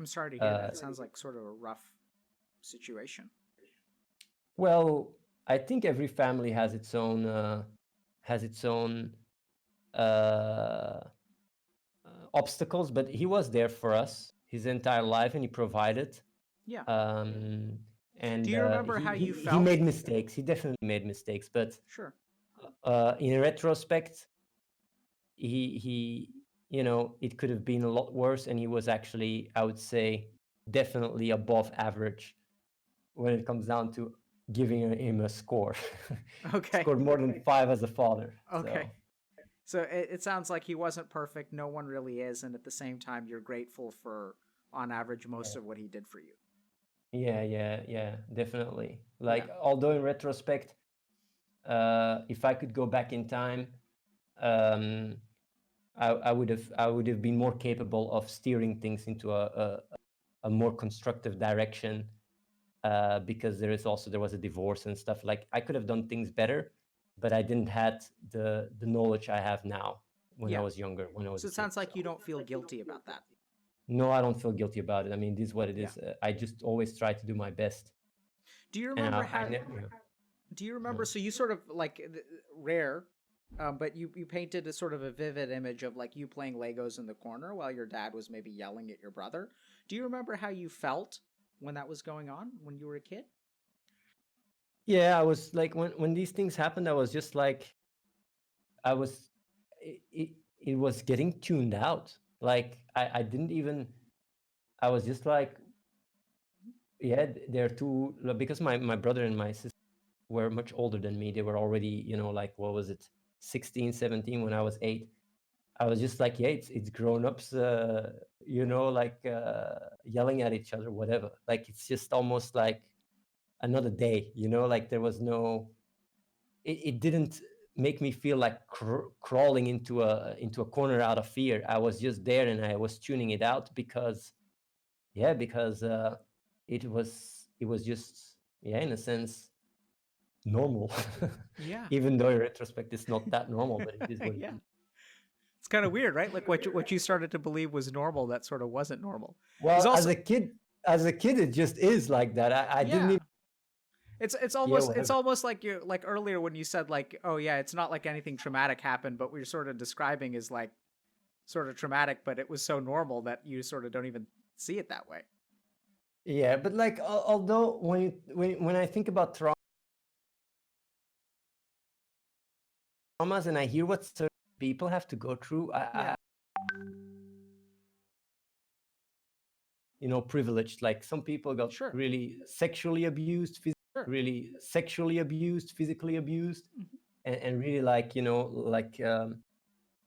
I'm sorry to hear that. It sounds like sort of a rough situation. Well, I think every family has its own uh, obstacles, but he was there for us his entire life, and he provided. Yeah. Um, Do and you remember how you he felt? made mistakes. He definitely made mistakes, but Sure. in retrospect, he it could have been a lot worse, and he was actually, I would say, definitely above average when it comes down to giving him a score. Okay. Scored more than 5 as a father. Okay. So So it sounds like he wasn't perfect. No one really is. And at the same time, you're grateful for, on average, most of what he did for you. yeah, definitely. Yeah. Like, although in retrospect, if I could go back in time, um, I would have been more capable of steering things into a more constructive direction, because there was a divorce and stuff. Like, I could have done things better, but I didn't had the knowledge I have now when I Yeah. was younger, when I was So a it kid. sounds like So you don't feel guilty about that. no, I don't feel guilty about it. I mean, this is what it Yeah. is. I just always try to do my best, Do you and remember I how? never. Do you remember? So you sort of like rare, but you painted a sort of a vivid image of like you playing Legos in the corner while your dad was maybe yelling at your brother. Do you remember how you felt when that was going on when you were a kid? Yeah, I was like, when these things happened, I was just like, I was, it was getting tuned out. Like, I didn't even, I was just like, yeah, they're too, because my brother and my sister were much older than me. They were already, like, what was it, 16, 17 when I was 8. I was just like, yeah, it's grown-ups, like, yelling at each other, whatever. Like, it's just almost like another day, like there was no, it didn't make me feel like crawling into a corner out of fear. I was just there, and I was tuning it out because, yeah, because it was just, yeah, in a sense, normal. Yeah. Even though in retrospect it's not that normal, but it is what it Yeah. is. It's kind of weird, right? Like what you started to believe was normal that sort of wasn't normal. Is Well, also as a kid, it just is like that. I didn't yeah. even, It's yeah, it's whatever. almost like you like earlier when you said like, oh yeah, it's not like anything traumatic happened, but what you're sort of describing is like sort of traumatic, but it was so normal that you sort of don't even see it that way. Yeah, but like, although when I think about traumas, and I hear what certain people have to go through, Yeah. privileged. Like, some people got Sure. really sexually abused, Sure. physically abused, Mhm. and really, like, like, Yeah,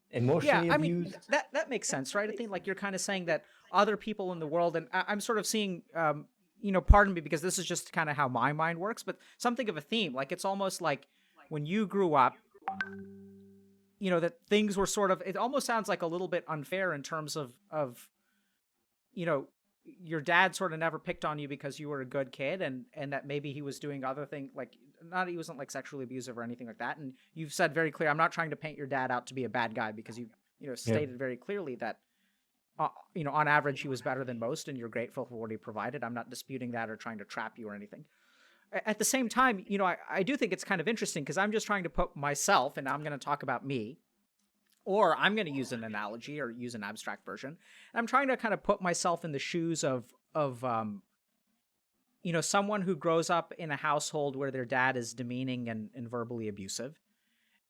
emotionally I mean abused. that makes sense, right? I think like you're kind of saying that other people in the world, and I'm sort of seeing, pardon me because this is just kind of how my mind works, but something of a theme. Like it's almost like when you grew up, that things were sort of. It almost sounds like a little bit unfair in terms of you know your dad sort of never picked on you because you were a good kid, and that maybe he was doing other things, like not, he wasn't like sexually abusive or anything like that. And you've said very clear, I'm not trying to paint your dad out to be a bad guy, because you Yeah. stated very clearly that on average he was better than most, and you're grateful for what he provided. I'm not disputing that or trying to trap you or anything. At the same time, I do think it's kind of interesting, because I'm just trying to put myself, and I'm going to talk about me, or I'm going to use an analogy or use an abstract version. I'm trying to kind of put myself in the shoes of someone who grows up in a household where their dad is demeaning and verbally abusive,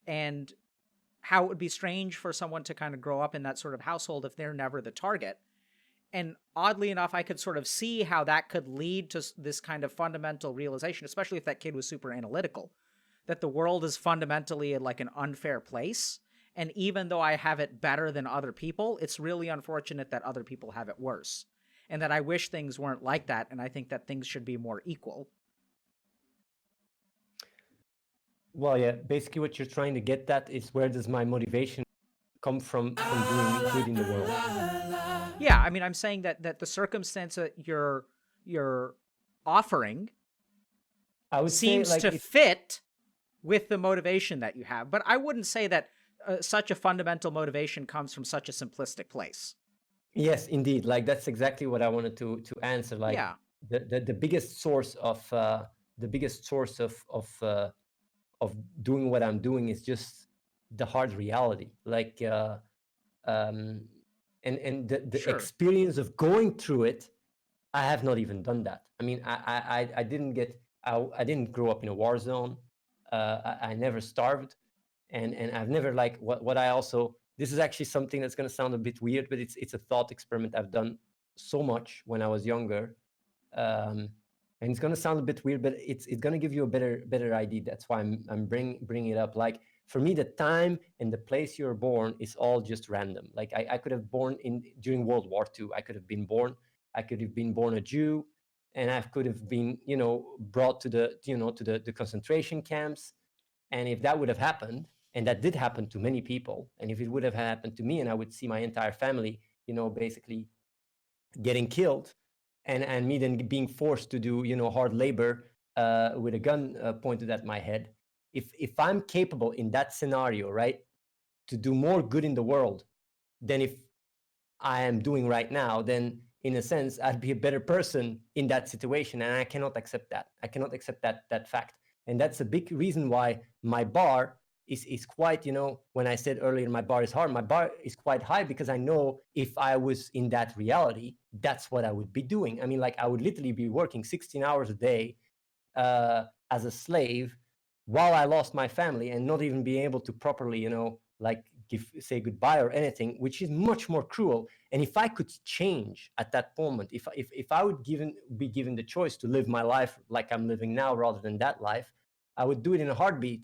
and how it would be strange for someone to kind of grow up in that sort of household if they're never the target. And oddly enough, I could sort of see how that could lead to this kind of fundamental realization, especially if that kid was super analytical, that the world is fundamentally like an unfair place. And even though I have it better than other people, it's really unfortunate that other people have it worse. And that I wish things weren't like that. And I think that things should be more equal. Well, yeah, basically what you're trying to get at is, where does my motivation come from doing good in the world? Yeah, I mean, I'm saying that the circumstance that you're offering I would say, seems like, to fit with the motivation that you have. But I wouldn't say that such a fundamental motivation comes from such a simplistic place. Yes, indeed. Like that's exactly what I wanted to answer. Like Yeah, the biggest source of the biggest source of doing what I'm doing is just the hard reality. Like um, and the sure. experience of going through it, I have not even done that. I mean, I didn't get I didn't grow up in a war zone. I never starved, and I've never like what I also, this is actually something that's going to sound a bit weird, but it's a thought experiment I've done so much when I was younger. And it's going to sound a bit weird, but it's going to give you a better idea. That's why I'm bringing it up. Like for me, the time and the place you're born is all just random. Like I could have born in during World War II. I could have been born. I could have been born a Jew, and I could have been, brought to the concentration camps. And if that would have happened, and that did happen to many people, and if it would have happened to me, and I would see my entire family, basically getting killed, and me then being forced to do, hard labor with a gun pointed at my head. If I'm capable in that scenario, right, to do more good in the world than if I am doing right now, then in a sense, I'd be a better person in that situation. And I cannot accept that. I cannot accept that fact. And that's a big reason why my bar is quite, when I said earlier my bar is hard, my bar is quite high, because I know if I was in that reality, that's what I would be doing. I mean, like I would literally be working 16 hours a day as a slave while I lost my family, and not even being able to properly, like say goodbye or anything, which is much more cruel. And if I could change at that moment, if I would be given the choice to live my life like I'm living now rather than that life, I would do it in a heartbeat.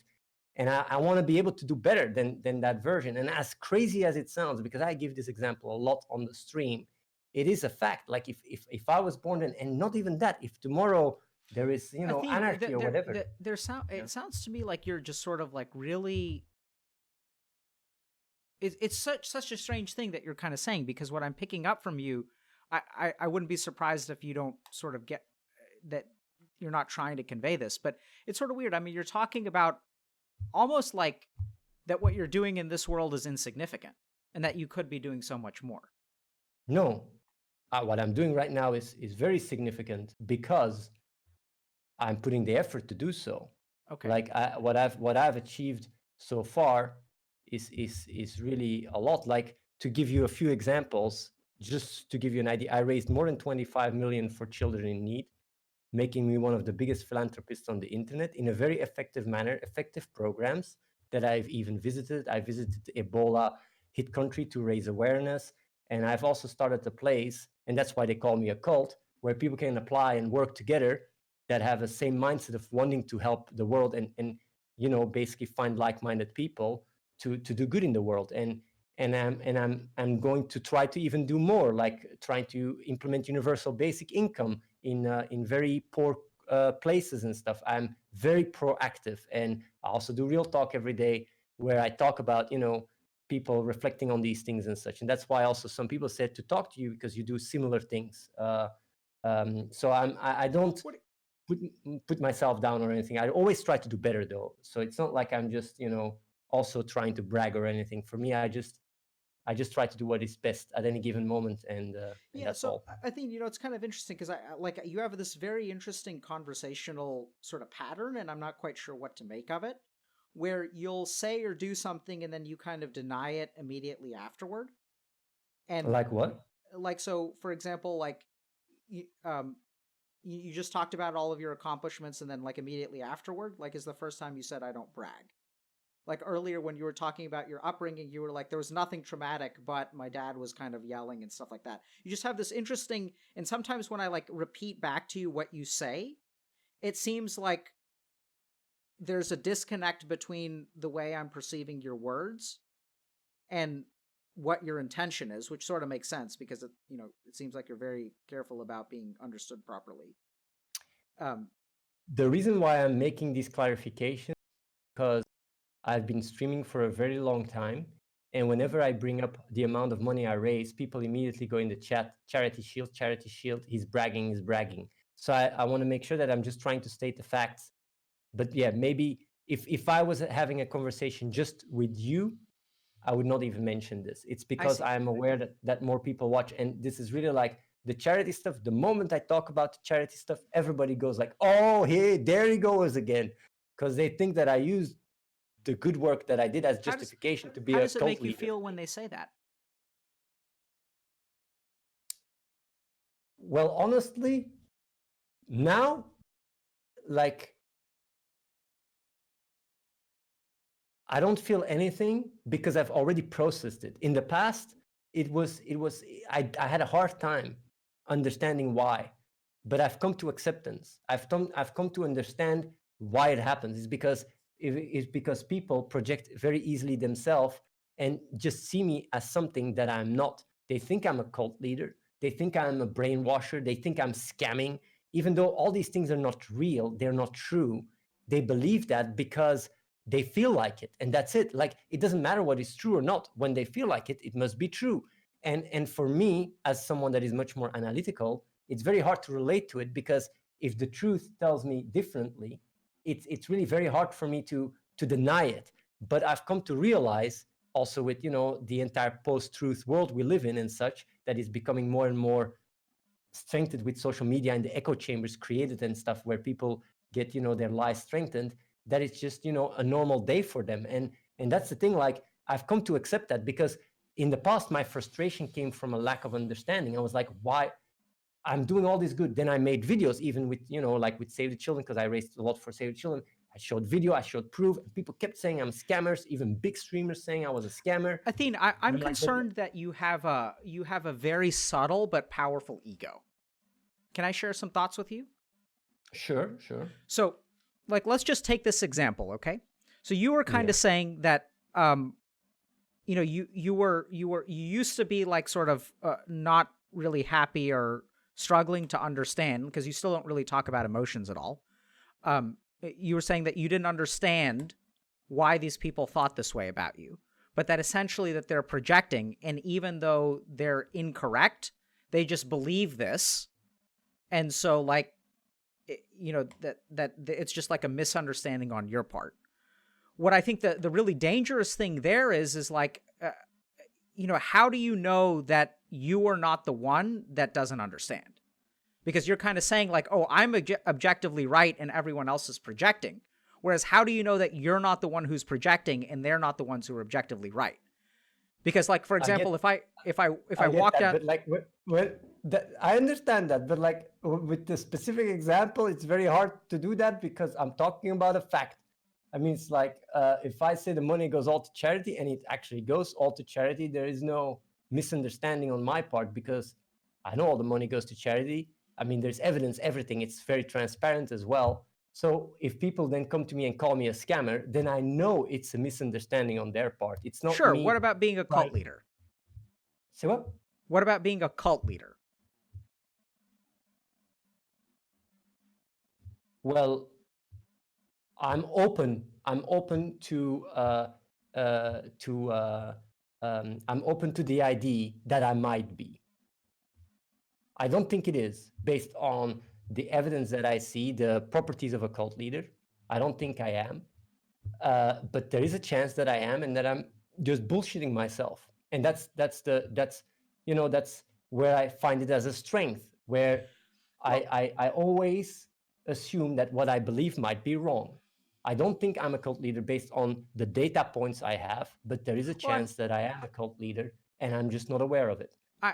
And I want to be able to do better than that version. And as crazy as it sounds, because I give this example a lot on the stream, it is a fact. Like if I was born then, and not even that, if tomorrow there is, Athene, anarchy or whatever. it sounds to me like you're just sort of like really. It's such a strange thing that you're kind of saying, because what I'm picking up from you, I wouldn't be surprised if you don't sort of get that you're not trying to convey this, but it's sort of weird. I mean, you're talking about almost like that what you're doing in this world is insignificant, and that you could be doing so much more. No, what I'm doing right now is very significant, because I'm putting the effort to do so. Okay. Like what I've achieved so far is really a lot. Like, to give you a few examples, just to give you an idea, I raised more than 25 million for children in need, making me one of the biggest philanthropists on the internet in a very effective manner, effective programs that I've even visited. I visited Ebola hit country to raise awareness. And I've also started a place, and that's why they call me a cult, where people can apply and work together, that have the same mindset of wanting to help the world, and basically find like-minded people to do good in the world. And I'm going to try to even do more, like trying to implement universal basic income in very poor places and stuff. I'm very proactive, and I also do real talk every day, where I talk about people reflecting on these things and such. And that's why also some people said to talk to you, because you do similar things. So I don't What put myself down or anything. I always try to do better, though. So it's not like I'm just also trying to brag or anything. For me, I just try to do what is best at any given moment, and Yeah, that's so all. I think it's kind of interesting, because I like you have this very interesting conversational sort of pattern, and I'm not quite sure what to make of it, where you'll say or do something and then you kind of deny it immediately afterward. And Like what? like, so for example, like you, you just talked about all of your accomplishments, and then like immediately afterward, like, is the first time you said I don't brag. Like earlier when you were talking about your upbringing, you were like, there was nothing traumatic, but my dad was kind of yelling and stuff like that. You just have this interesting, and sometimes when I like repeat back to you what you say, it seems like there's a disconnect between the way I'm perceiving your words and what your intention is, which sort of makes sense, because it seems like you're very careful about being understood properly. Um, The reason why I'm making these clarifications, because I've been streaming for a very long time. And whenever I bring up the amount of money I raise, people immediately go in the chat, charity shield, charity shield. He's bragging, he's bragging. So I want to make sure that I'm just trying to state the facts. But yeah, maybe if I was having a conversation just with you, I would not even mention this. It's because see. I'm aware that more people watch. And this is really like the charity stuff. The moment I talk about the charity stuff, everybody goes like, oh, hey, there he goes again. Because they think that I use the good work that I did as justification to be How a does it cult make you leader. feel when they say that? Well, honestly, now, like, I don't feel anything because I've already processed it. In the past, I had a hard time understanding why, but I've come to acceptance. I've come to understand why it happens. It's because people project very easily themselves and just see me as something that I'm not. They think I'm a cult leader. They think I'm a brainwasher. They think I'm scamming. Even though all these things are not real, they're not true. They believe that because they feel like it, and that's it. Like, it doesn't matter what is true or not. When they feel like it, it must be true. And for me, as someone that is much more analytical, it's very hard to relate to it, because if the truth tells me differently, it's really very hard for me to deny it. But I've come to realize also with, the entire post-truth world we live in and such, that is becoming more and more strengthened with social media and the echo chambers created and stuff, where people get, their lies strengthened, that it's just, a normal day for them. And that's the thing. Like, I've come to accept that, because in the past, my frustration came from a lack of understanding. I was like, why I'm doing all this good? Then I made videos, even with, like with Save the Children, because I raised a lot for Save the Children. I showed video, I showed proof, and people kept saying I'm scammers, even big streamers saying I was a scammer. Athene, I'm concerned that you have a very subtle but powerful ego. Can I share some thoughts with you? Sure. So, like, let's just take this example, okay? So you were kind of saying that, you used to be like sort of not really happy or struggling to understand, because you still don't really talk about emotions at all. You were saying that you didn't understand why these people thought this way about you, but that essentially that they're projecting, and even though they're incorrect, they just believe this. And so, like, that it's just like a misunderstanding on your part. What I think the really dangerous thing there is like, how do you know that you are not the one that doesn't understand? Because you're kind of saying like, oh, I'm objectively right and everyone else is projecting. Whereas how do you know that you're not the one who's projecting and they're not the ones who are objectively right? Because, like, for example, if I walk down, but like, I understand that, but like with the specific example, it's very hard to do that, because I'm talking about a fact. I mean, it's like, if I say the money goes all to charity, and it actually goes all to charity, there is no misunderstanding on my part, because I know all the money goes to charity. I mean, there's evidence, everything. It's very transparent as well. So if people then come to me and call me a scammer, then I know it's a misunderstanding on their part. It's not sure, me. what about being a cult leader? Say what? What about being a cult leader? Well, I'm open to I'm open to the idea that I might be. I don't think it is, based on the evidence that I see, the properties of a cult leader. I don't think I am, but there is a chance that I am, and that I'm just bullshitting myself. And that's where I find it as a strength, where I always assume that what I believe might be wrong. I don't think I'm a cult leader based on the data points I have, but there is a chance that I am a cult leader, and I'm just not aware of it.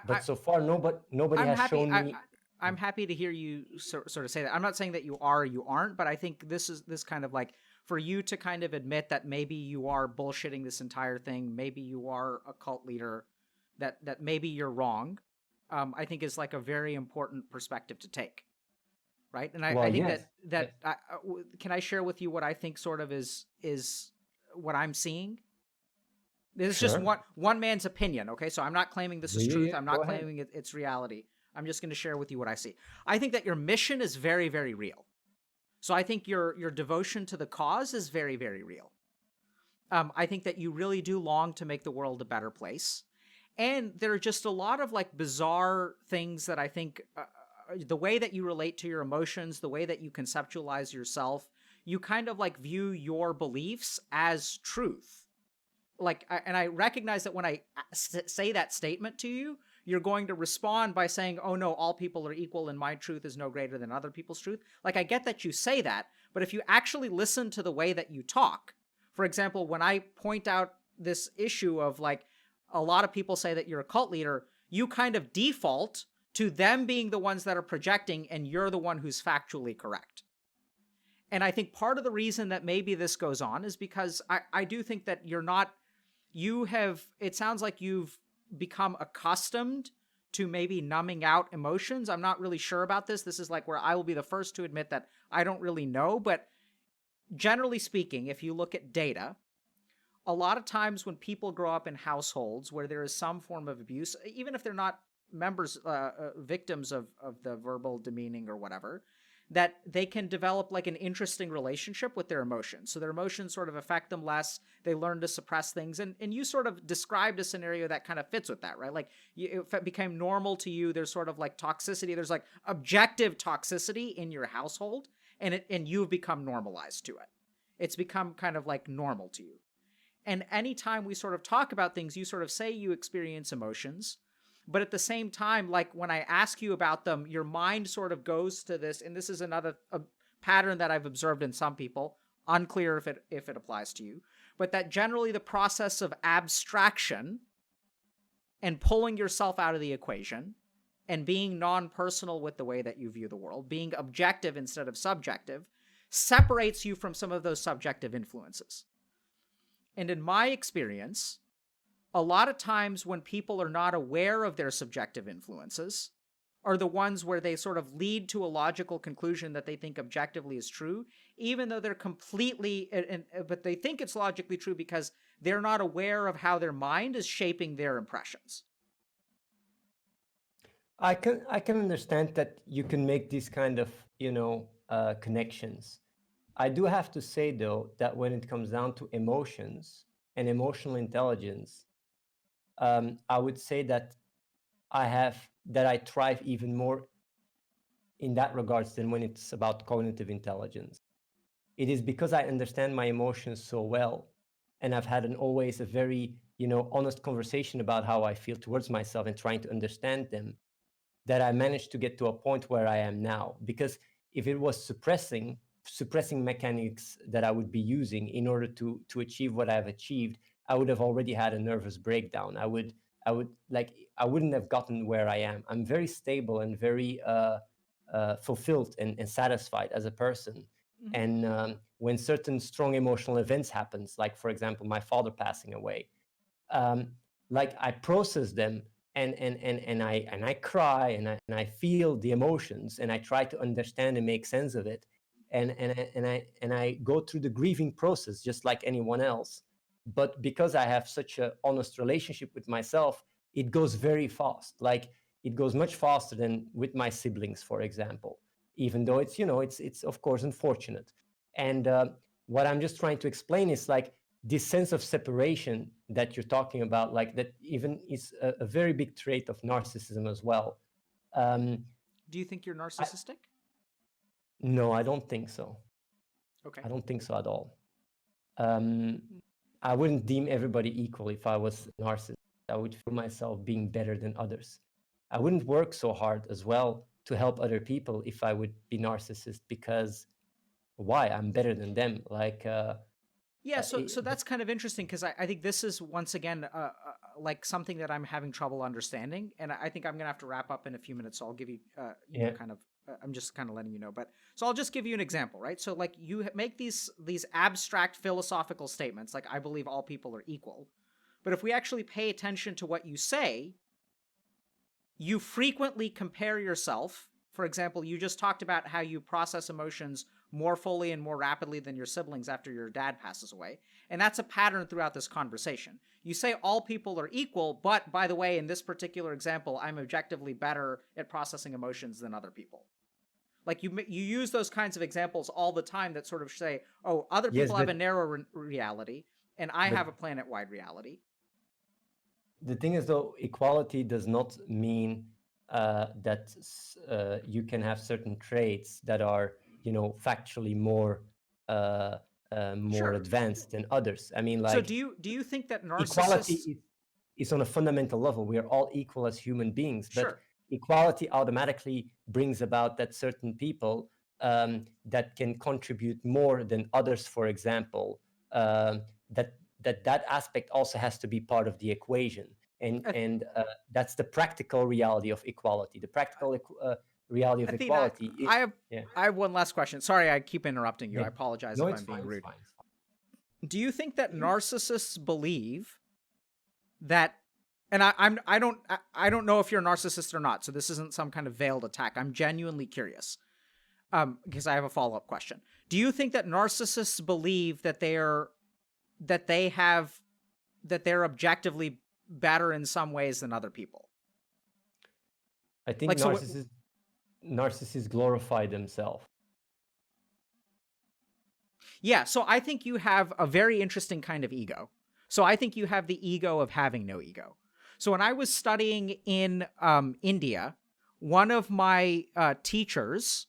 But so far, nobody has shown me. I'm happy to hear you sort of say that. I'm not saying that you are or you aren't, but I think this kind of like, for you to kind of admit that maybe you are bullshitting this entire thing, maybe you are a cult leader, that maybe you're wrong, I think is like a very important perspective to take. Right. And I think that can I share with you what I think sort of is what I'm seeing? This is just one man's opinion. Okay. So I'm not claiming this is truth. I'm not claiming it's reality. I'm just going to share with you what I see. I think that your mission is very, very real. So I think your devotion to the cause is very, very real. I think that you really do long to make the world a better place. And there are just a lot of like bizarre things that I think, the way that you relate to your emotions, the way that you conceptualize yourself, you kind of like view your beliefs as truth. and I recognize that when I say that statement to you, you're going to respond by saying, oh no, all people are equal and my truth is no greater than other people's truth. Like, I get that you say that, but if you actually listen to the way that you talk, for example, when I point out this issue of like, a lot of people say that you're a cult leader, you kind of default to them being the ones that are projecting and you're the one who's factually correct. And I think part of the reason that maybe this goes on is because I do think that it sounds like you've become accustomed to maybe numbing out emotions. I'm not really sure about this. This is like where I will be the first to admit that I don't really know. But generally speaking, if you look at data, a lot of times when people grow up in households where there is some form of abuse, even if they're not victims of the verbal demeaning or whatever, that they can develop like an interesting relationship with their emotions. So their emotions sort of affect them less. They learn to suppress things. And you sort of described a scenario that kind of fits with that, right? Like it became normal to you. There's sort of like toxicity. There's like objective toxicity in your household, and you've become normalized to it. It's become kind of like normal to you. And anytime we sort of talk about things, you sort of say you experience emotions. But at the same time, like when I ask you about them, your mind sort of goes to this, and this is another pattern that I've observed in some people, unclear if it applies to you, but that generally the process of abstraction and pulling yourself out of the equation and being non-personal with the way that you view the world, being objective instead of subjective, separates you from some of those subjective influences. And in my experience, a lot of times when people are not aware of their subjective influences are the ones where they sort of lead to a logical conclusion that they think objectively is true, even though they're but they think it's logically true because they're not aware of how their mind is shaping their impressions. I can understand that you can make these kind of, connections. I do have to say though, that when it comes down to emotions and emotional intelligence, I would say that I thrive even more in that regards than when it's about cognitive intelligence. It is because I understand my emotions so well, and I've had always a very, honest conversation about how I feel towards myself and trying to understand them, that I managed to get to a point where I am now. Because if it was suppressing mechanics that I would be using in order to achieve what I've achieved, I would have already had a nervous breakdown. I wouldn't have gotten where I am. I'm very stable and very fulfilled and satisfied as a person. Mm-hmm. And when certain strong emotional events happens, like for example, my father passing away, like I process them and I cry and I feel the emotions and I try to understand and make sense of it. And I go through the grieving process just like anyone else. But because I have such an honest relationship with myself, it goes very fast. Like it goes much faster than with my siblings, for example, even though it's, it's of course unfortunate. And what I'm just trying to explain is like this sense of separation that you're talking about, like that even is a very big trait of narcissism as well. Do you think you're narcissistic? No, I don't think so. Okay. I don't think so at all. I wouldn't deem everybody equal if I was a narcissist. I would feel myself being better than others. I wouldn't work so hard as well to help other people if I would be narcissist, because why? I'm better than them. Like, so that's kind of interesting because I think this is once again like something that I'm having trouble understanding, and I think I'm gonna have to wrap up in a few minutes. So I'll give you, I'm just kind of letting you know. But so I'll just give you an example, right? So like you make these abstract philosophical statements, like I believe all people are equal. But if we actually pay attention to what you say, you frequently compare yourself. For example, you just talked about how you process emotions more fully and more rapidly than your siblings after your dad passes away. And that's a pattern throughout this conversation. You say all people are equal, but by the way, in this particular example, I'm objectively better at processing emotions than other people. Like you use those kinds of examples all the time that sort of say, oh, other people have a narrow reality and I have a planet-wide reality. The thing is, though, equality does not mean that you can have certain traits that are, factually more more Sure. advanced than others. I mean, So like do you think that equality narcissists? is on a fundamental level. We are all equal as human beings, but Sure. equality automatically brings about that certain people that can contribute more than others, for example, that that aspect also has to be part of the equation, and that's the practical reality of equality. The practical reality of Athene, equality. Yeah, I have one last question. Sorry, I keep interrupting you. yeah. I apologize No, if it's I'm fine. being It's rude. fine. It's Do you think that narcissists believe that? And I don't know if you're a narcissist or not. So this isn't some kind of veiled attack. I'm genuinely curious. Because I have a follow up question. Do you think that narcissists believe that they're objectively better in some ways than other people? I think Like so. narcissists glorify themselves. Yeah, so I think you have a very interesting kind of ego. So I think you have the ego of having no ego. So when I was studying in India, one of my teachers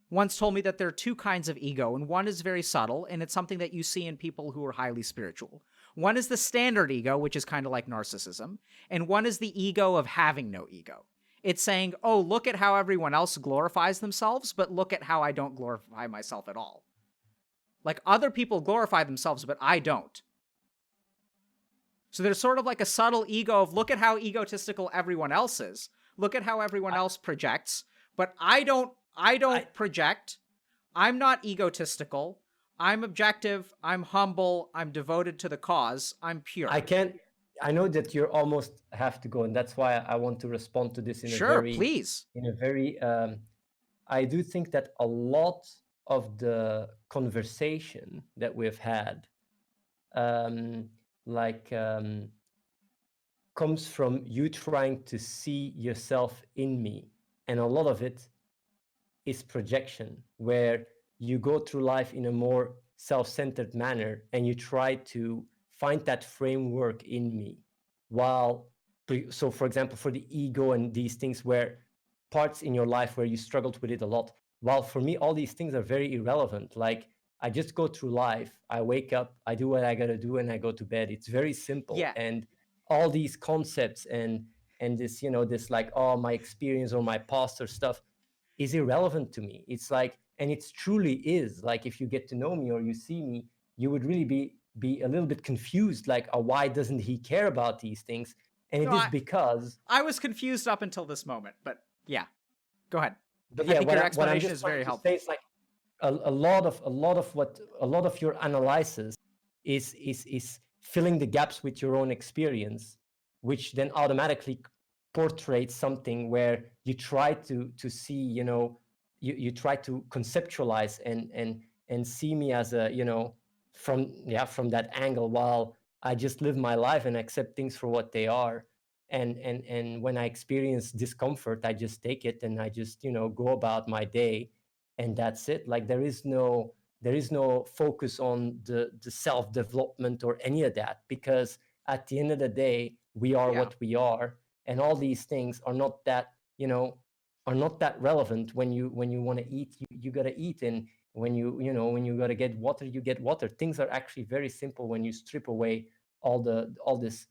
once told me that there are two kinds of ego, and one is very subtle, and it's something that you see in people who are highly spiritual. One is the standard ego, which is kind of like narcissism, and one is the ego of having no ego. It's saying, oh, look at how everyone else glorifies themselves, but look at how I don't glorify myself at all. Like other people glorify themselves, but I don't. So there's sort of like a subtle ego of look at how egotistical everyone else is. Look at how everyone else projects, but I don't project. I'm not egotistical. I'm objective. I'm humble. I'm devoted to the cause. I'm pure. I know that you almost have to go, and that's why I want to respond to this Sure, please. I do think that a lot of the conversation that we've had, um, like, comes from you trying to see yourself in me. And a lot of it is projection, where you go through life in a more self-centered manner and you try to find that framework in me. While, so for example, for the ego and these things, where parts in your life where you struggled with it a lot, while for me, all these things are very irrelevant. Like, I just go through life, I wake up, I do what I gotta do, and I go to bed. It's very simple. Yeah. And all these concepts and this, this like, oh, my experience or my past or stuff is irrelevant to me. It's like, and it's truly is like, if you get to know me or you see me, you would really be a little bit confused, like, oh, why doesn't he care about these things? And No, it is because I was confused up until this moment, but yeah, go ahead. but I yeah, think your what I'm explanation just is trying very to say helpful. is like a lot of your analysis is filling the gaps with your own experience, which then automatically portrays something where you try to see, you try to conceptualize and see me as a, from that angle, while I just live my life and accept things for what they are. And when I experience discomfort, I just take it and I just, go about my day, and that's it. Like, there is no focus on the self development or any of that, because at the end of the day, we are Yeah. what we are, and all these things are not that, are not that relevant. When you want to eat, you got to eat, and when you got to get water, you get water. Things are actually very simple when you strip away all this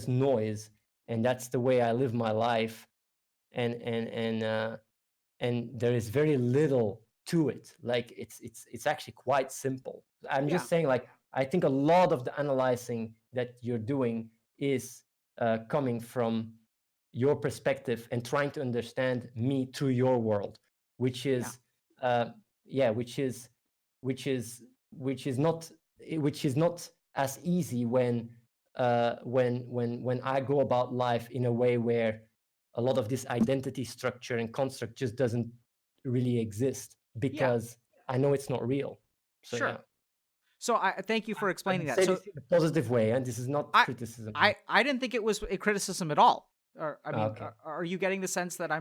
noise. And that's the way I live my life. And there is very little to it. Like, it's actually quite simple. I'm Yeah. just saying, like, I think a lot of the analyzing that you're doing is coming from your perspective and trying to understand me through your world, which Yeah. is yeah which is which is not as easy when I go about life in a way where a lot of this identity structure and construct just doesn't really exist, Yeah. because I know it's not real. So yeah, Sure. So I thank you for I explaining would that. say So this in a positive way, and this is not I criticism. I didn't think it was a criticism at all. Or I mean, Okay. are you getting the sense that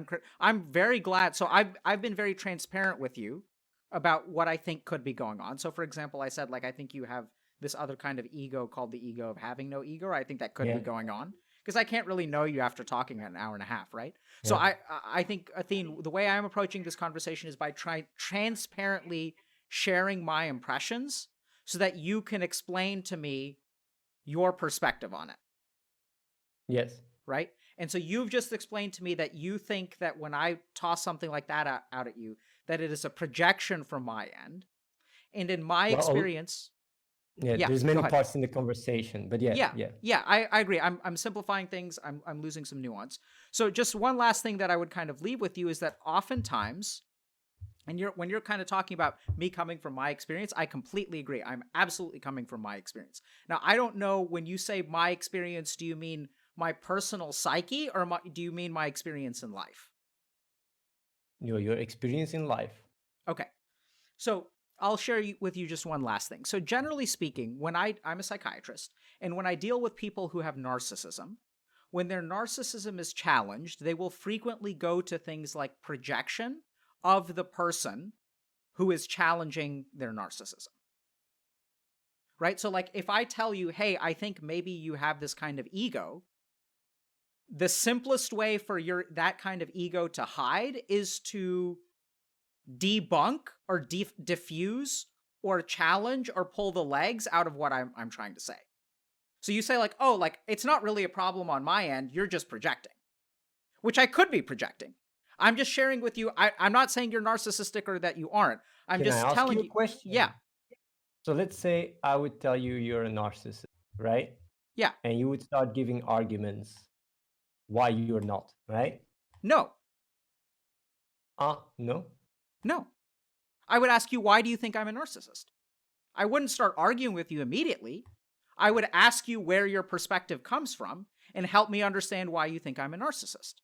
I'm very glad. So I've been very transparent with you about what I think could be going on. So for example, I said like I think you have this other kind of ego called the ego of having no ego. I think that could be Yeah. going on because I can't really know you after talking an hour and a half, right? So Yeah. I think Athene, the way I'm approaching this conversation is by transparently sharing my impressions so that you can explain to me your perspective on it. Yes. Right? And so you've just explained to me that you think that when I toss something like that out at you, that it is a projection from my end. And in my experience, yeah, there's go many ahead. parts in the conversation, but yeah. I agree. I'm simplifying things. I'm losing some nuance. So just one last thing that I would kind of leave with you is that oftentimes, and when you're kind of talking about me coming from my experience, I completely agree. I'm absolutely coming from my experience. Now, I don't know, when you say my experience, do you mean my personal psyche, or do you mean my experience in life? Your experience in life. Okay. So I'll share with you just one last thing. So generally speaking, when I'm a psychiatrist, and when I deal with people who have narcissism, when their narcissism is challenged, they will frequently go to things like projection of the person who is challenging their narcissism. Right? So like if I tell you, hey, I think maybe you have this kind of ego, the simplest way for that kind of ego to hide is to debunk or diffuse or challenge or pull the legs out of what I'm trying to say. So you say like, oh, like it's not really a problem on my end, you're just projecting, which I could be projecting. I'm just sharing with you. I'm not saying you're narcissistic or that you aren't. I'm Can just I ask telling you a question? Yeah. So let's say I would tell you you're a narcissist, right? Yeah. And you would start giving arguments why you're not, right? No. No? No. I would ask you, why do you think I'm a narcissist? I wouldn't start arguing with you immediately. I would ask you where your perspective comes from and help me understand why you think I'm a narcissist.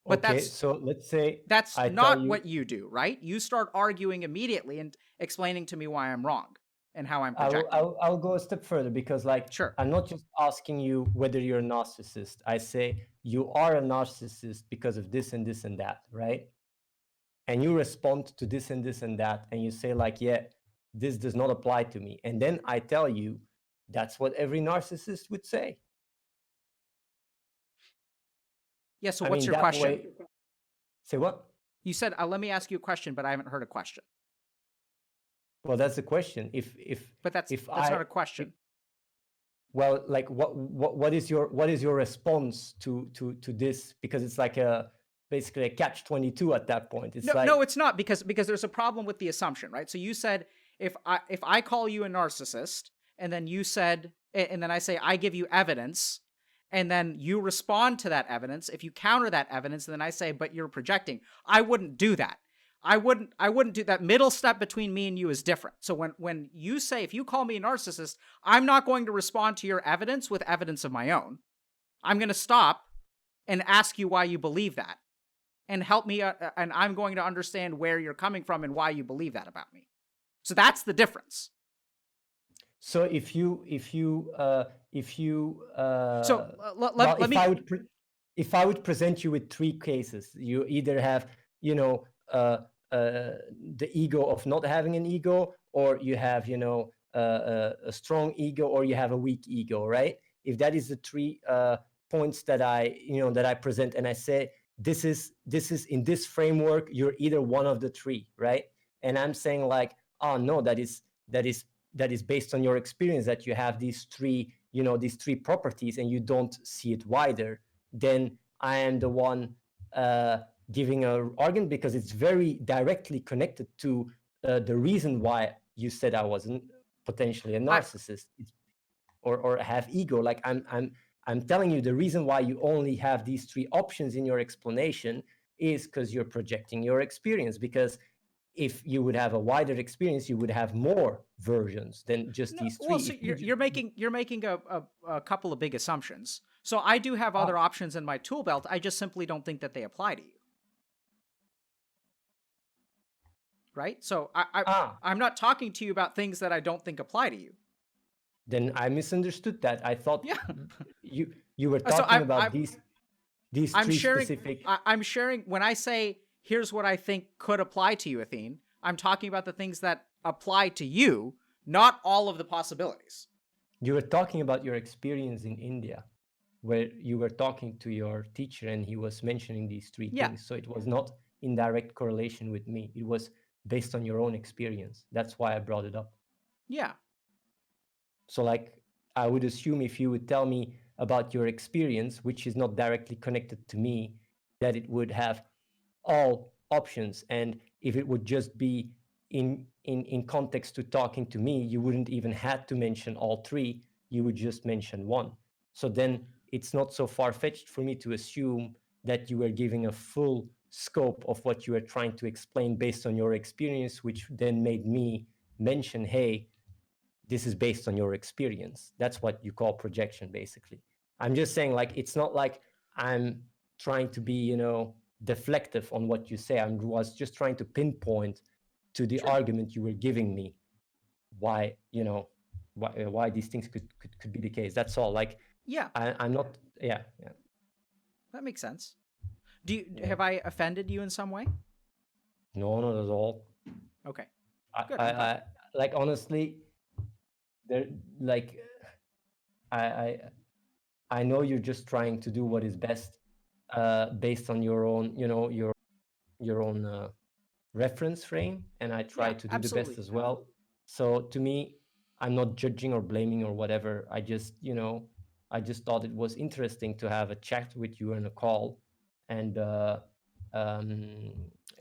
But okay, so let's say that's not what you do, right? You start arguing immediately and explaining to me why I'm wrong and how I'm projecting. I'll go a step further, because like, sure, I'm not just asking you whether you're a narcissist. I say you are a narcissist because of this and this and that, right? And you respond to this and this and that, and you say like, yeah, this does not apply to me. And then I tell you that's what every narcissist would say. Yeah, so what's your question? Say what? You said, let me ask you a question, but I haven't heard a question. Well, that's the question. But that's not a question. Well, like what is your response to this? Because it's like basically a catch-22 at that point. It's no, it's not, because there's a problem with the assumption, right? So you said if I call you a narcissist, and then you said, and then I say I give you evidence, and then you respond to that evidence. If you counter that evidence, and then I say, but you're projecting, I wouldn't do that. I wouldn't do that. Middle step between me and you is different. So when you say, if you call me a narcissist, I'm not going to respond to your evidence with evidence of my own. I'm going to stop and ask you why you believe that, and help me, and I'm going to understand where you're coming from and why you believe that about me. So that's the difference. So if I would present you with three cases, you either have, the ego of not having an ego, or you have, a strong ego, or you have a weak ego, right? If that is the three points that I present, and I say, this is in this framework, you're either one of the three, right? And I'm saying like, oh no, that is based on your experience, that you have these three properties, and you don't see it wider, then I am the one giving an argument, because it's very directly connected to the reason why you said I wasn't potentially a narcissist or have ego. Like I'm telling you, the reason why you only have these three options in your explanation is because you're projecting your experience. Because if you would have a wider experience, you would have more versions than just these three. Well, so you're making a couple of big assumptions. So I do have other options in my tool belt. I just simply don't think that they apply to you. Right? So I'm not talking to you about things that I don't think apply to you. Then I misunderstood that. I thought you were talking about these three specific. I'm sharing, when I say, here's what I think could apply to you, Athene, I'm talking about the things that apply to you, not all of the possibilities. You were talking about your experience in India, where you were talking to your teacher and he was mentioning these three things. So it was not in direct correlation with me. It was based on your own experience. That's why I brought it up. Yeah. So like, I would assume if you would tell me about your experience, which is not directly connected to me, that it would have all options. And if it would just be in context to talking to me, you wouldn't even have to mention all three. You would just mention one. So then it's not so far-fetched for me to assume that you were giving a full scope of what you were trying to explain based on your experience, which then made me mention, hey, this is based on your experience. That's what you call projection, basically. I'm just saying, like, it's not like I'm trying to be, deflective on what you say. I was just trying to pinpoint to the argument you were giving me why, why these things could be the case. That's all. Like, Yeah. I'm not, yeah. That makes sense. Have I offended you in some way? No, not at all. Okay. Good. I like, honestly, there, like, I know you're just trying to do what is best based on your own, your own reference frame, and I try to do the best as well. So to me, I'm not judging or blaming or whatever. I just, I just thought it was interesting to have a chat with you and a call, and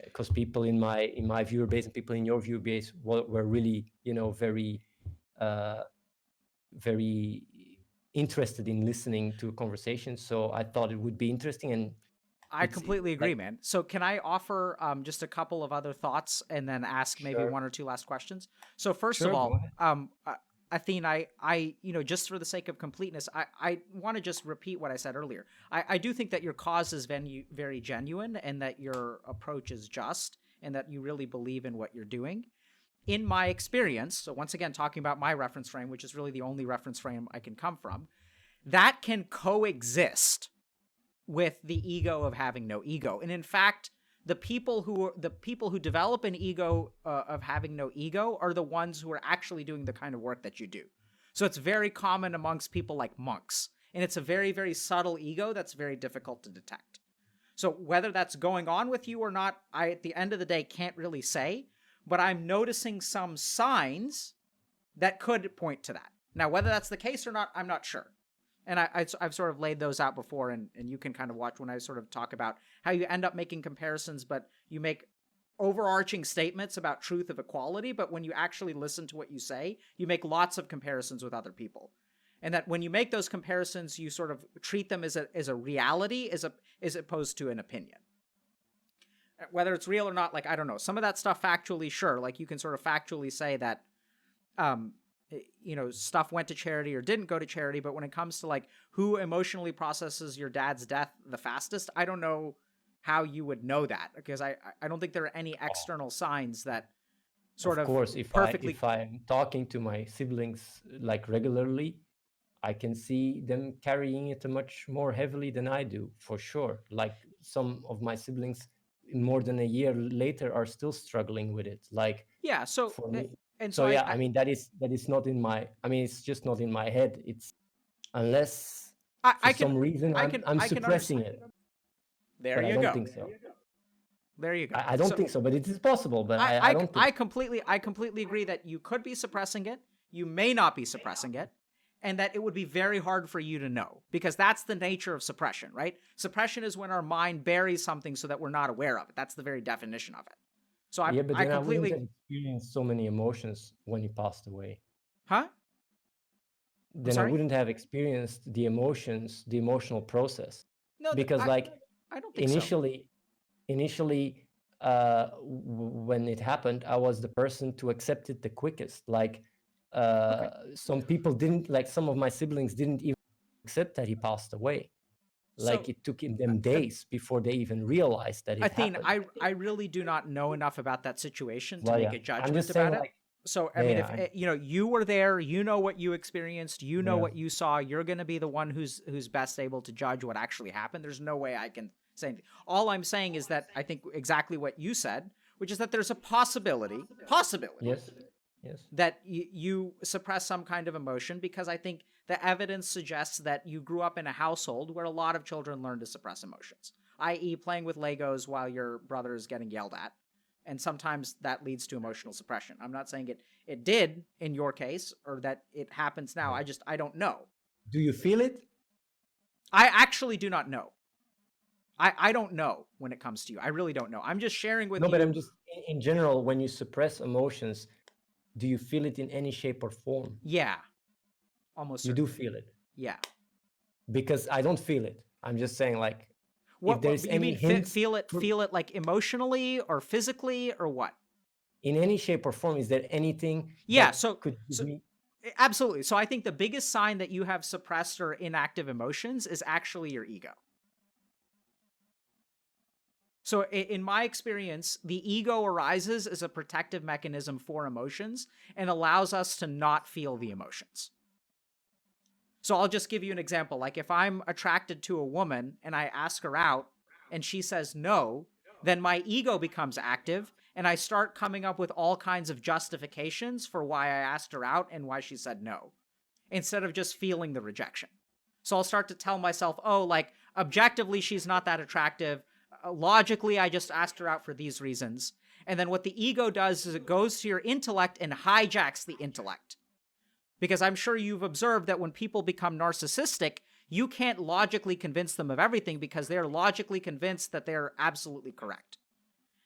because people in my viewer base and people in your viewer base were really, very very interested in listening to a conversation. So I thought it would be interesting, and I completely agree, man. So can I offer just a couple of other thoughts and then ask maybe one or two last questions? So first of all, Athene, I just for the sake of completeness, I want to just repeat what I said earlier. I do think that your cause is very genuine and that your approach is just and that you really believe in what you're doing. In my experience, so once again, talking about my reference frame, which is really the only reference frame I can come from, that can coexist with the ego of having no ego. And in fact, the people who develop an ego of having no ego are the ones who are actually doing the kind of work that you do. So it's very common amongst people like monks, and it's a very, very subtle ego that's very difficult to detect. So whether that's going on with you or not, I, at the end of the day, can't really say, but I'm noticing some signs that could point to that. Now, whether that's the case or not, I'm not sure. And I've sort of laid those out before, and you can kind of watch when I sort of talk about how you end up making comparisons, but you make overarching statements about truth of equality, but when you actually listen to what you say, you make lots of comparisons with other people. And that when you make those comparisons, you sort of treat them as a reality as opposed to an opinion. Whether it's real or not, like, I don't know. Some of that stuff factually, sure. Like, you can sort of factually say that, stuff went to charity or didn't go to charity. But when it comes to, like, who emotionally processes your dad's death the fastest, I don't know how you would know that, because I don't think there are any external signs that sort of course, if I'm talking to my siblings, like, regularly, I can see them carrying it much more heavily than I do, for sure. Like, some of my siblings more than a year later are still struggling with it. Like, yeah, so for me, and so yeah, I mean, that is not in my, I mean, it's just not in my head. It's, unless for some reason I'm suppressing it. There you go. I don't think so. There you go. I don't think so, but it is possible. But I don't think. I completely agree that you could be suppressing it. You may not be suppressing it. And that it would be very hard for you to know, because that's the nature of suppression, right? Suppression is when our mind buries something so that we're not aware of it. That's the very definition of it. So I wouldn't have experienced so many emotions when he passed away. Huh? Then I wouldn't have experienced the emotions, the emotional process. No, because I don't think initially, when it happened, I was the person to accept it the quickest. Like, some people didn't, like, some of my siblings didn't even accept that he passed away. Like, it took them days before they even realized that it happened. I really do not know enough about that situation to make a judgment about it. Like, so, I mean, if you were there, you know what you experienced, you know what you saw, you're going to be the one who's best able to judge what actually happened. There's no way I can say anything. All I'm saying is that I think exactly what you said, which is that there's a possibility. Yes. That you suppress some kind of emotion, because I think the evidence suggests that you grew up in a household where a lot of children learn to suppress emotions, i.e. playing with Legos while your brother is getting yelled at. And sometimes that leads to emotional suppression. I'm not saying it did in your case or that it happens now. I don't know. Do you feel it? I actually do not know. I don't know when it comes to you. I really don't know. I'm just sharing with you. No, but I'm just in general, when you suppress emotions, do you feel it in any shape or form? Yeah. Almost You certainly. do feel it. Yeah. Because I don't feel it. I'm just saying, like, What if there's you any mean hints feel it like emotionally or physically or what? in any shape or form, is there anything Yeah, that could give me? absolutely. So I think the biggest sign that you have suppressed or inactive emotions is actually your ego. So in my experience, the ego arises as a protective mechanism for emotions and allows us to not feel the emotions. So I'll just give you an example. Like if I'm attracted to a woman and I ask her out and she says no, then my ego becomes active and I start coming up with all kinds of justifications for why I asked her out and why she said no, instead of just feeling the rejection. So I'll start to tell myself, oh, like objectively, she's not that attractive. Logically, I just asked her out for these reasons. And then what the ego does is it goes to your intellect and hijacks the intellect. Because I'm sure you've observed that when people become narcissistic, you can't logically convince them of everything because they're logically convinced that they're absolutely correct.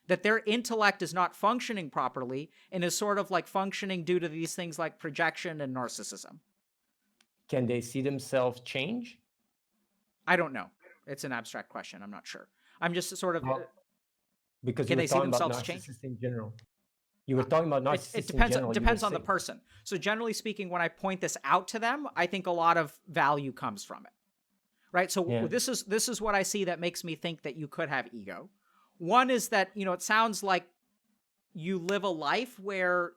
That their intellect is not functioning properly and is sort of like functioning due to these things like projection and narcissism. Can they see themselves change? I don't know. It's an abstract question. I'm not sure. I'm just sort of... Because can you were they see talking about themselves change? narcissists in general. You were talking about narcissists in general. It depends on the person. So generally speaking, when I point this out to them, I think a lot of value comes from it. Right? So Yeah. this is what I see that makes me think that you could have ego. One is that, you know, it sounds like you live a life where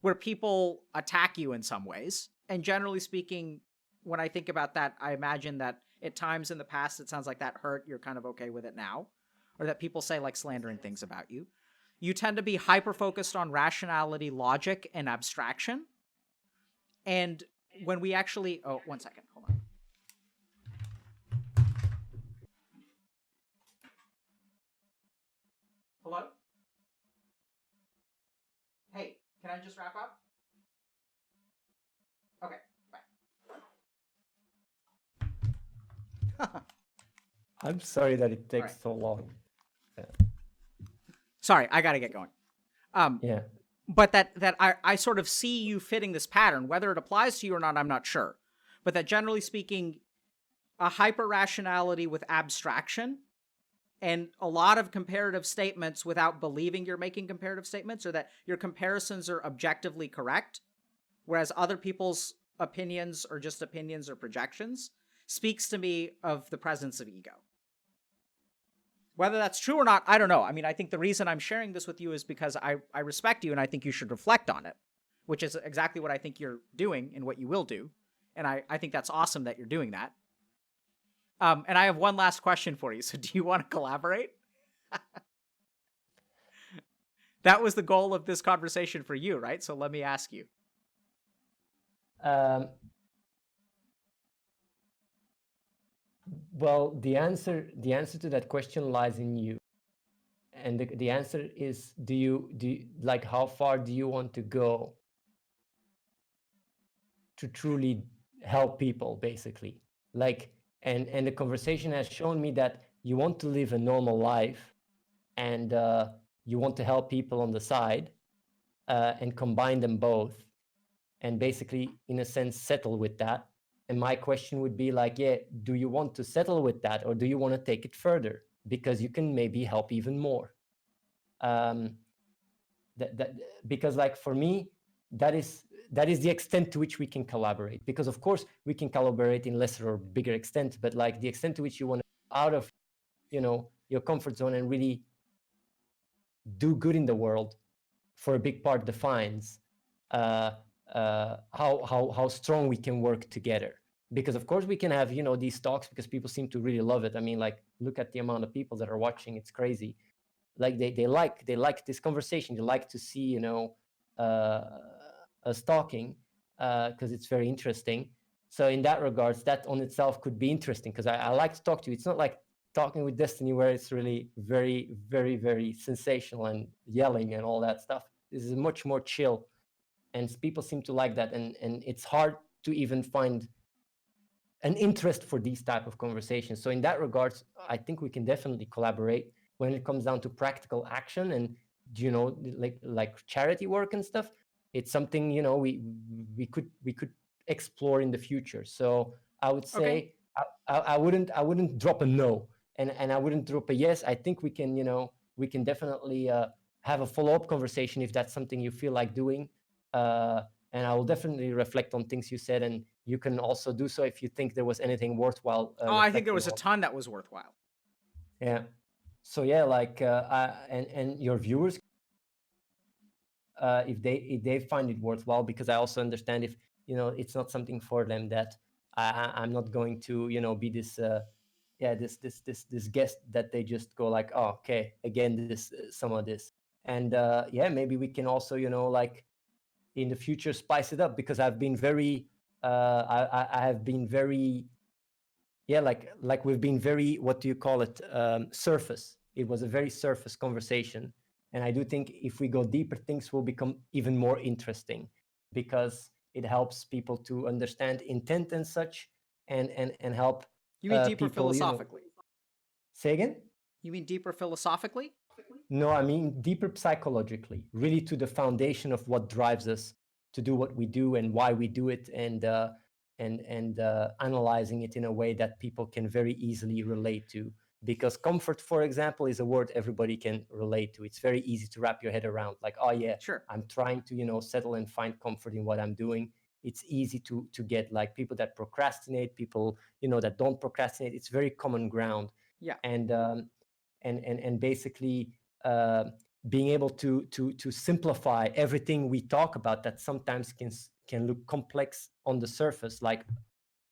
where people attack you in some ways. And generally speaking, when I think about that, I imagine that at times in the past, it sounds like that hurt. You're kind of okay with it now. Or that people say like slandering things about you. You tend to be hyper-focused on rationality, logic, and abstraction. And when we actually... Oh, 1 second. Hold on. Hello? Hey, can I just wrap up? Okay, bye. I'm sorry that it takes so long. Yeah. Sorry, I gotta get going. Yeah. But that I sort of see you fitting this pattern. Whether it applies to you or not, I'm not sure. But that generally speaking, a hyper-rationality with abstraction and a lot of comparative statements without believing you're making comparative statements or that your comparisons are objectively correct, whereas other people's opinions are just opinions or projections, speaks to me of the presence of ego. Whether that's true or not, I don't know. I mean, I think the reason I'm sharing this with you is because I respect you and I think you should reflect on it, which is exactly what I think you're doing and what you will do. And I think that's awesome that you're doing that. And I have one last question for you. So do you want to collaborate? That was the goal of this conversation for you, right? So let me ask you. Well, the answer to that question lies in you. And the answer is, do you like, how far do you want to go to truly help people, basically? Like, and the conversation has shown me that you want to live a normal life and you want to help people on the side and combine them both and basically, in a sense, settle with that. And my question would be like, yeah, do you want to settle with that or do you want to take it further? Because you can maybe help even more. Because like for me, that is the extent to which we can collaborate. Because of course we can collaborate in lesser or bigger extent, but like the extent to which you want to out of, you know, your comfort zone and really do good in the world, for a big part defines how strong we can work together. Because of course we can have, you know, these talks because people seem to really love it. I mean, like, look at the amount of people that are watching. It's crazy. Like they like this conversation. They like to see, you know, us talking because it's very interesting. So in that regards, that on itself could be interesting because I like to talk to you. It's not like talking with Destiny, where it's really very, very, very sensational and yelling and all that stuff. This is much more chill, and people seem to like that. And it's hard to even find an interest for these type of conversations. So in that regards, I think we can definitely collaborate when it comes down to practical action and, you know, like charity work and stuff. It's something, you know, we could explore in the future. So I would say, Okay. I wouldn't drop a no, and I wouldn't drop a yes. I think we can, you know, we can definitely have a follow-up conversation if that's something you feel like doing. And I will definitely reflect on things you said, and you can also do so if you think there was anything worthwhile. Oh, I think there was a on. ton that was worthwhile. Yeah. So yeah, like and your viewers, if they find it worthwhile, because I also understand if, you know, it's not something for them, that I'm not going to, you know, be this this guest that they just go like, oh, okay, again this some of this. And yeah, maybe we can also, you know, like in the future spice it up, because I've been very I have been very, yeah, like we've been very, what do you call it, surface. It was a very surface conversation, and I do think if we go deeper, things will become even more interesting, because it helps people to understand intent and such, and help You mean deeper people, you know. philosophically? Say again? You mean deeper philosophically? No, I mean deeper psychologically, really to the foundation of what drives us to do what we do and why we do it, and analyzing it in a way that people can very easily relate to. Because comfort, for example, is a word everybody can relate to. It's very easy to wrap your head around. Like, oh yeah, Sure. I'm trying to, you know, settle and find comfort in what I'm doing. It's easy to get, like, people that procrastinate, people, you know, that don't procrastinate. It's very common ground. Yeah. And basically being able to simplify everything we talk about, that sometimes can look complex on the surface. Like,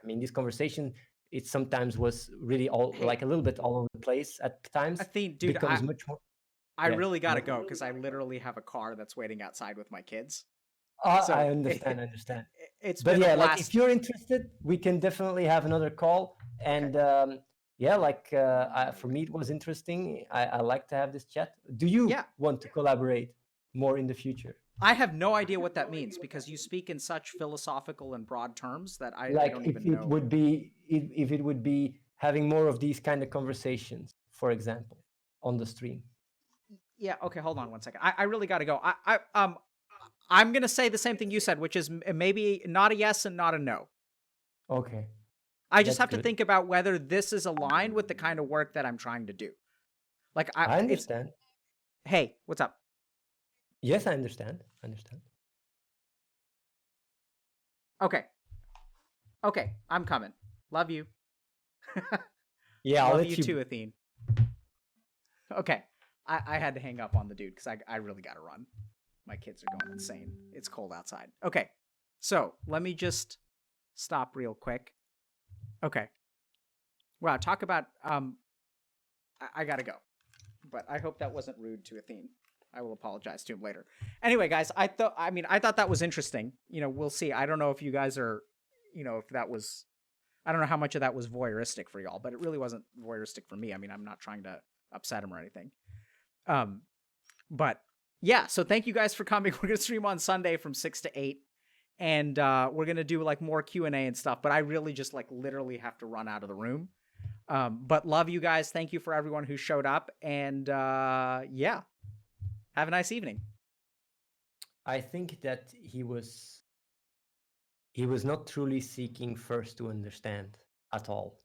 I mean, this conversation, it sometimes was really all like a little bit all over the place at times. Athene, dude, Becomes much more. I Yeah, really gotta go because I literally have a car that's waiting outside with my kids. I So understand. it's But been a yeah, like blast. if you're interested, we can definitely have another call. And yeah, like for me, it was interesting. I like to have this chat. Do you Yeah. want to collaborate more in the future? I have no idea what that means because you speak in such philosophical and broad terms that I Like don't if even it know. would be, if it would be having more of these kind of conversations, for example, on the stream. Yeah. Okay. Hold on 1 second. I really got to go. I'm gonna say the same thing you said, which is maybe not a yes and not a no. Okay. I just That's have to good. think about whether this is aligned with the kind of work that I'm trying to do. Like, I it's, understand. hey, what's up? Yes, I understand. I understand. Okay. Okay. I'm coming. Love you. Yeah, I'll Love let you you. too, Athene. Okay. I had to hang up on the dude because I really got to run. My kids are going insane. It's cold outside. Okay. So let me just stop real quick. Okay. Wow. Talk about, I got to go. But I hope that wasn't rude to Athene. I will apologize to him later. Anyway, guys, I thought that was interesting. You know, we'll see. I don't know if you guys are, you know, if that was, I don't know how much of that was voyeuristic for y'all, but it really wasn't voyeuristic for me. I mean, I'm not trying to upset him or anything. But yeah, so thank you guys for coming. We're going to stream on Sunday from 6 to 8. And we're going to do like more Q&A and stuff. But I really just like literally have to run out of the room. But love you guys. Thank you for everyone who showed up. And yeah, have a nice evening. I think that he was not truly seeking first to understand at all.